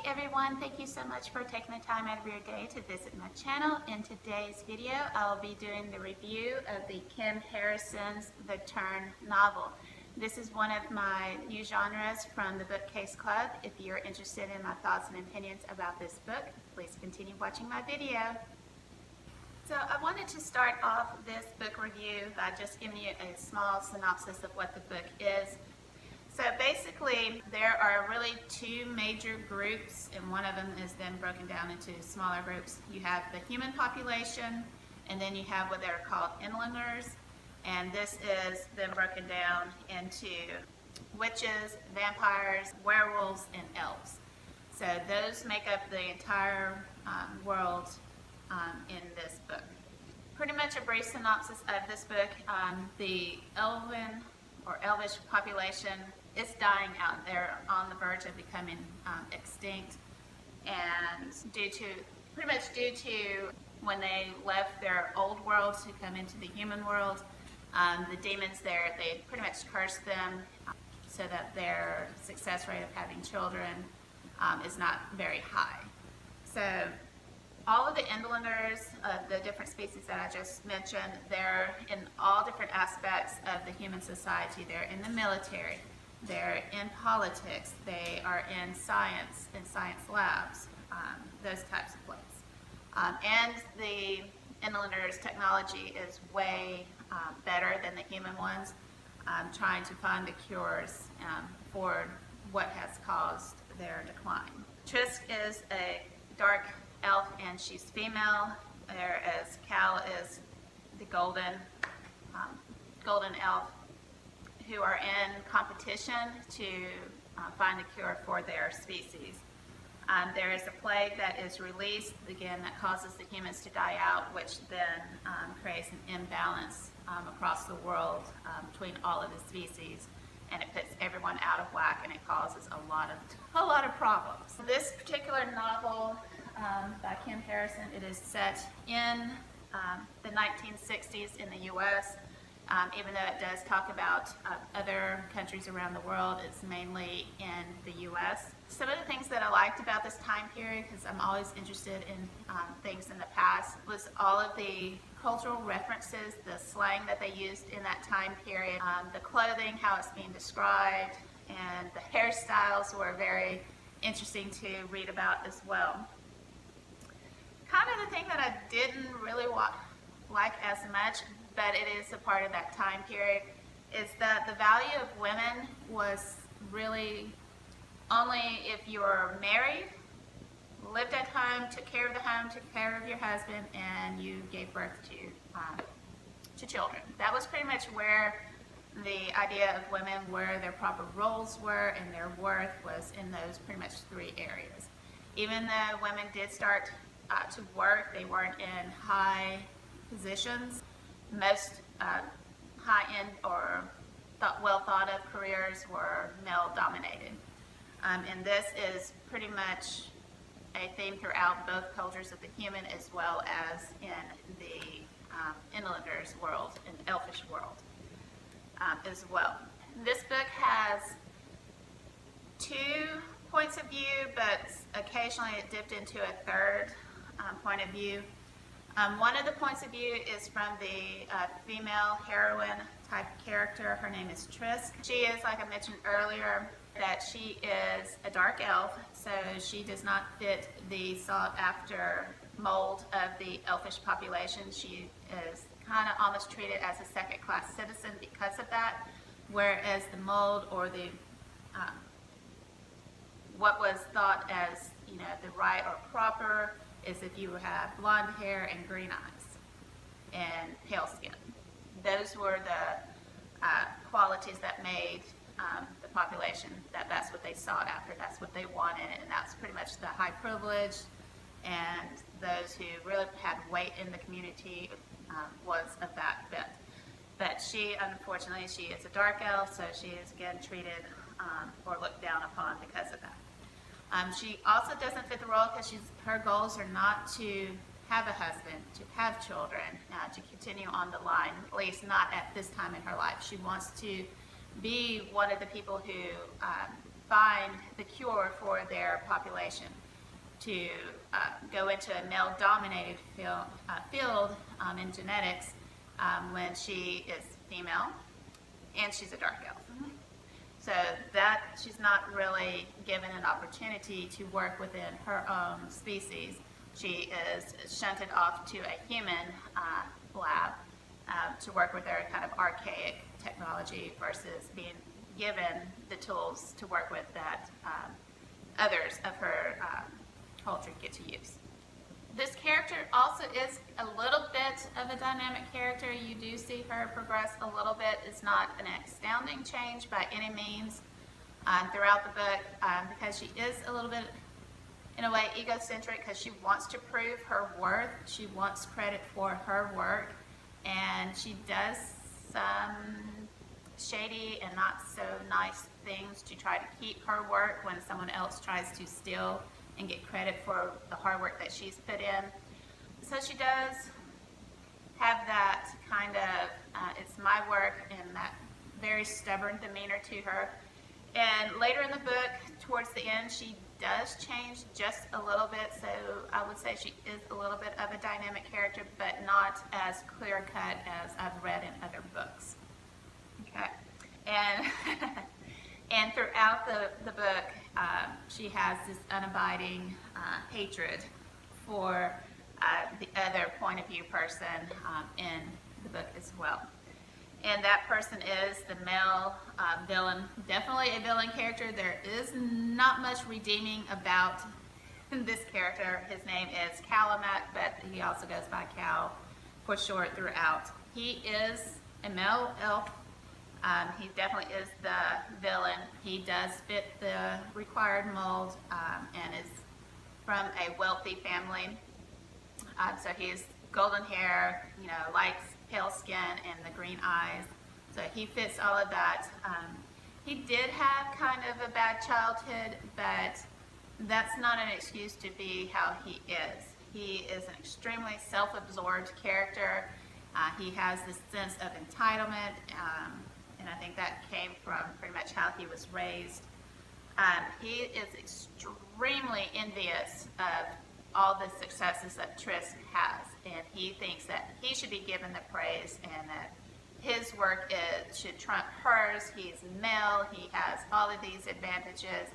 everyone, thank you so much for taking the time out of your day to visit my channel. In today's video, I'll be doing the review of the Kim Harrison's The Turn novel. This is one of my new genres from the Bookcase Club. If you're interested in my thoughts and opinions about this book, please continue watching my video. So I wanted to start off this book review by just giving you a small synopsis of what the book is. So basically, there are really two major groups, and one of them is then broken down into smaller groups. You have the human population, and then you have what they're called inlanders, and this is then broken down into witches, vampires, werewolves, and elves. So those make up the entire world in this book. Pretty much a brief synopsis of this book. The elven or elvish population is dying out. They're on the verge of becoming extinct, and pretty much due to when they left their old world to come into the human world, the demons there, they pretty much cursed them so that their success rate of having children is not very high. So all of the inlanders, the different species that I just mentioned, they're in all different aspects of the human society. They're in the military, they're in politics, they are in science labs, those types of places. And the inlanders' technology is way better than the human ones, trying to find the cures for what has caused their decline. Trisk is a dark elf, and she's female, whereas Cal is the golden elf, who are in competition to find a cure for their species. There is a plague that is released, again, that causes the humans to die out, which then creates an imbalance across the world between all of the species, and it puts everyone out of whack, and it causes a lot of problems. This particular novel by Kim Harrison, it is set in the 1960s in the U.S. Even though it does talk about other countries around the world, it's mainly in the U.S. Some of the things that I liked about this time period, because I'm always interested in things in the past, was all of the cultural references, the slang that they used in that time period, the clothing, how it's being described, and the hairstyles were very interesting to read about as well. Kind of the thing that I didn't really like as much, but it is a part of that time period, is that the value of women was really only if you were married, lived at home, took care of the home, took care of your husband, and you gave birth to children. That was pretty much where the idea of women, where their proper roles were and their worth was in those pretty much three areas. Even though women did start to work, they weren't in high positions. Most high-end or well thought of careers were male dominated. And this is pretty much a theme throughout both cultures of the human as well as in the inlanders world, in the elfish world as well. This book has two points of view, but occasionally it dipped into a third point of view. One of the points of view is from the female heroine type character. Her name is Trisk. She is, like I mentioned earlier, that she is a dark elf, so she does not fit the sought after mold of the elfish population. She is kind of almost treated as a second class citizen because of that, whereas the mold, or the what was thought as, you know, the right or proper, is if you have blonde hair and green eyes and pale skin. Those were the qualities that made the population, that's what they sought after, that's what they wanted, and that's pretty much the high privilege, and those who really had weight in the community was of that bent. But she, unfortunately, she is a dark elf, so she is again treated or looked down upon because of that. She also doesn't fit the role because her goals are not to have a husband, to have children, to continue on the line, at least not at this time in her life. She wants to be one of the people who find the cure for their population, to go into a male-dominated field in genetics when she is female and she's a dark elf. So that she's not really given an opportunity to work within her own species. She is shunted off to a human lab to work with their kind of archaic technology versus being given the tools to work with that others of her culture get to use. This character also is a little bit of a dynamic character. You do see her progress a little bit. It's not an astounding change by any means throughout the book because she is a little bit, in a way, egocentric because she wants to prove her worth. She wants credit for her work, and she does some shady and not so nice things to try to keep her work when someone else tries to steal and get credit for the hard work that she's put in. So she does have that kind of, it's my work, and that very stubborn demeanor to her. And later in the book, towards the end, she does change just a little bit, so I would say she is a little bit of a dynamic character, but not as clear-cut as I've read in other books. Okay, and and throughout the book, she has this unabiding hatred for the other point of view person in the book as well. And that person is the male villain, definitely a villain character. There is not much redeeming about this character. His name is Calamat, but he also goes by Cal for short throughout. He is a male elf. He definitely is the villain. He does fit the required mold and is from a wealthy family. So he's golden hair, light pale skin and the green eyes. So he fits all of that. He did have kind of a bad childhood, but that's not an excuse to be how he is. He is an extremely self-absorbed character. He has this sense of entitlement, and I think that came from pretty much how he was raised. He is extremely envious of all the successes that Trisk has, and he thinks that he should be given the praise and that his work should trump hers. He's male, he has all of these advantages,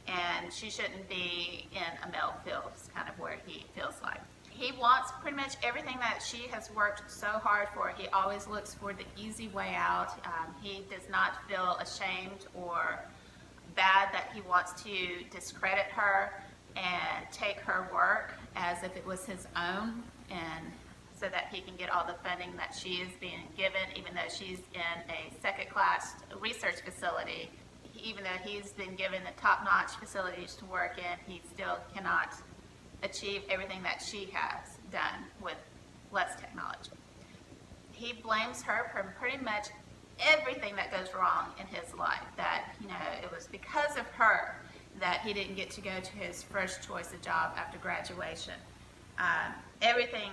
and she shouldn't be in a male field, is kind of where he feels like. He wants pretty much everything that she has worked so hard for. He always looks for the easy way out. He does not feel ashamed or bad that he wants to discredit her and take her work as if it was his own, and so that he can get all the funding that she is being given, even though she's in a second-class research facility. Even though he's been given the top-notch facilities to work in, he still cannot achieve everything that she has done with less technology. He blames her for pretty much everything that goes wrong in his life, that it was because of her that he didn't get to go to his first choice of job after graduation. Everything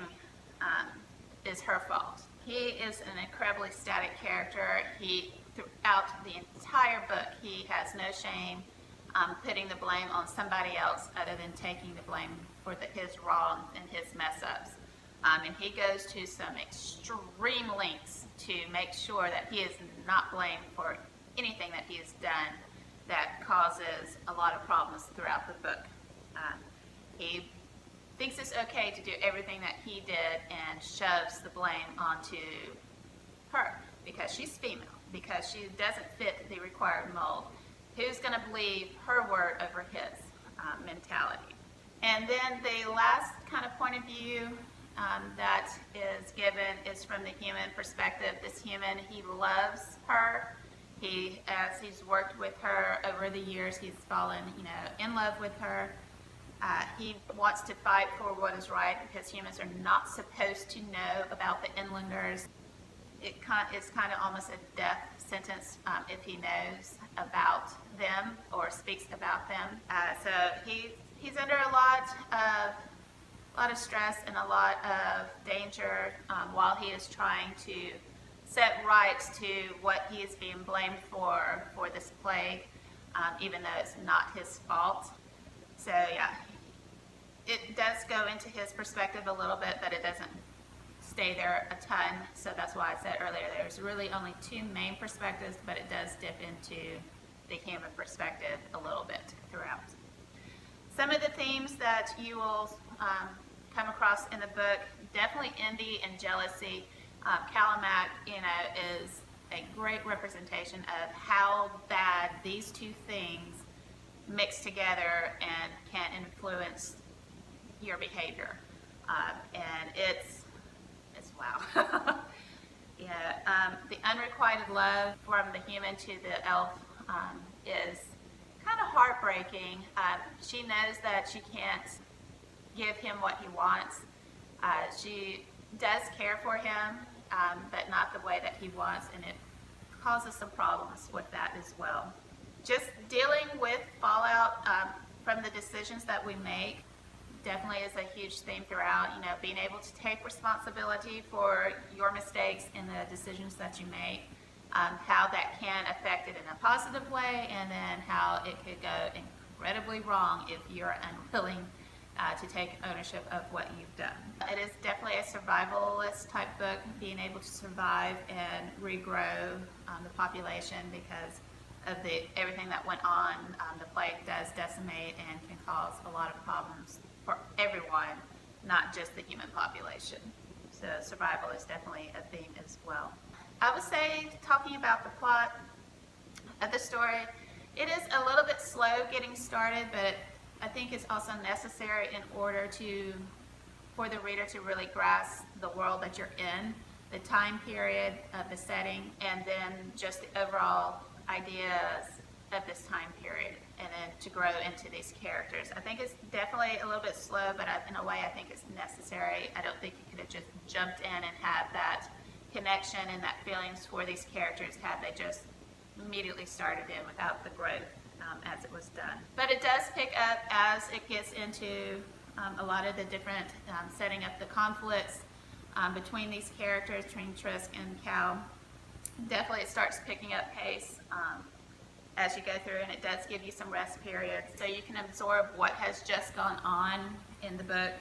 is her fault. He is an incredibly static character. Throughout the entire book, he has no shame putting the blame on somebody else other than taking the blame for his wrongs and his mess-ups. And he goes to some extreme lengths to make sure that he is not blamed for anything that he has done that causes a lot of problems throughout the book. He thinks it's okay to do everything that he did and shoves the blame onto her because she's female, because she doesn't fit the required mold. Who's going to believe her word over his mentality? And then the last kind of point of view that is given is from the human perspective. This human, he loves her. As he's worked with her over the years, he's fallen, in love with her. He wants to fight for what is right because humans are not supposed to know about the inlanders. It's kind of almost a death sentence if he knows about them or speaks about them. So he's under a lot of stress and a lot of danger while he is trying to set rights to what he is being blamed for this plague. even though it's not his fault. So yeah, it does go into his perspective a little bit, but it doesn't stay there a ton. So that's why I said earlier there's really only two main perspectives, but it does dip into the human perspective a little bit throughout. Some of the themes that you will come across in the book, definitely envy and jealousy. Calamac, is a great representation of how bad these two things mix together and can influence your behavior. And it's wow. Yeah, the unrequited love from the human to the elf is kind of heartbreaking. She knows that she can't give him what he wants. She does care for him, but not the way that he wants, and it causes some problems with that as well. Just dealing with fallout from the decisions that we make definitely is a huge theme throughout. Being able to take responsibility for your mistakes and the decisions that you make, how that can affect it in a positive way, and then how it could go incredibly wrong if you're unwilling to take ownership of what you've done. It is definitely a survivalist type book, being able to survive and regrow the population because of everything that went on. The plague does decimate and can cause a lot of problems for everyone, not just the human population. So survival is definitely a theme as well. I would say, talking about the plot of the story, it is a little bit slow getting started, but I think it's also necessary in order for the reader to really grasp the world that you're in, the time period of the setting, and then just the overall ideas of this time period, and then to grow into these characters. I think it's definitely a little bit slow, but in a way I think it's necessary. I don't think you could have just jumped in and had that connection and that feelings for these characters had they just immediately started in without the growth as it was done. But it does pick up as it gets into a lot of the different setting up the conflicts between these characters, between Trisk and Cal. Definitely it starts picking up pace as you go through, and it does give you some rest periods so you can absorb what has just gone on in the book,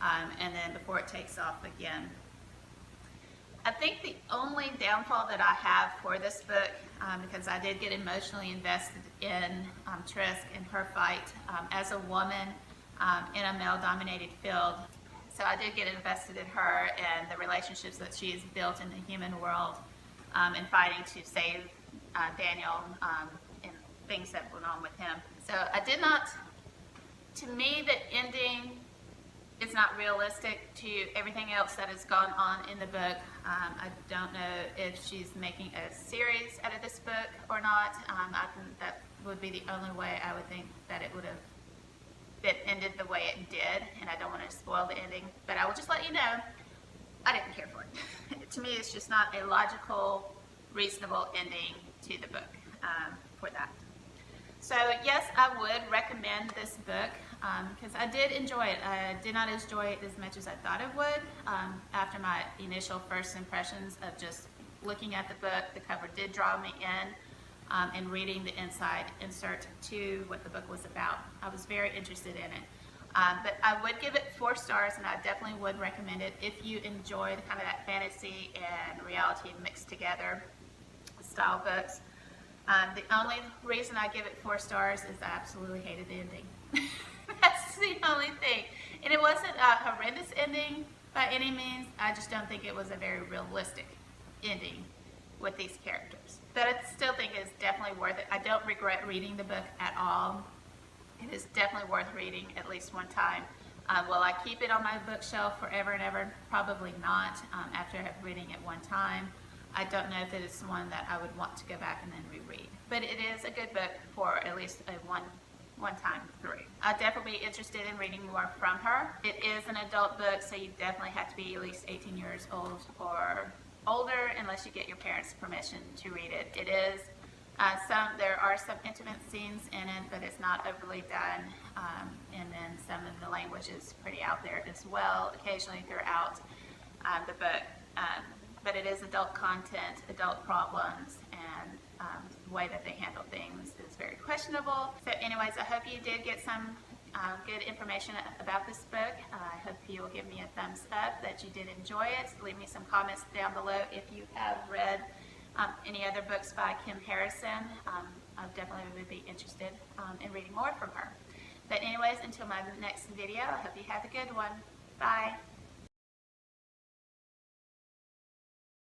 and then before it takes off again. I think the only downfall that I have for this book, because I did get emotionally invested in Trisk and her fight as a woman in a male-dominated field. So I did get invested in her and the relationships that she has built in the human world, and fighting to save Daniel and things that went on with him. So I did not, to me, the ending is not realistic to everything else that has gone on in the book. I don't know if she's making a series out of this book or not. I think that would be the only way I would think that it would have been ended the way it did, and I don't want to spoil the ending, but I will just let you know I didn't care for it. To me, it's just not a logical, reasonable ending to the book for that. So yes, I would recommend this book because I did enjoy it. I did not enjoy it as much as I thought I would. After my initial first impressions of just looking at the book, the cover did draw me in, and reading the inside insert to what the book was about. I was very interested in it. But I would give it 4 stars, and I definitely would recommend it if you enjoyed kind of that fantasy and reality mixed together style books. The only reason I give it 4 stars is I absolutely hated the ending. That's the only thing. And it wasn't a horrendous ending by any means. I just don't think it was a very realistic ending with these characters. But I still think it's definitely worth it. I don't regret reading the book at all. It is definitely worth reading at least one time. Will I keep it on my bookshelf forever and ever? Probably not after reading it one time. I don't know if it is one that I would want to go back and then reread. But it is a good book for at least a one-time through. I'd definitely be interested in reading more from her. It is an adult book, so you definitely have to be at least 18 years old or older unless you get your parents' permission to read it. It is there are some intimate scenes in it, but it's not overly done. And then some of the language is pretty out there as well, occasionally throughout the book. But it is adult content, adult problems, and the way that they handle things is very questionable. So anyways, I hope you did get some good information about this book. I hope you will give me a thumbs up that you did enjoy it. Leave me some comments down below if you have read any other books by Kim Harrison. I definitely would be interested in reading more from her. But anyways, until my next video, I hope you have a good one. Bye.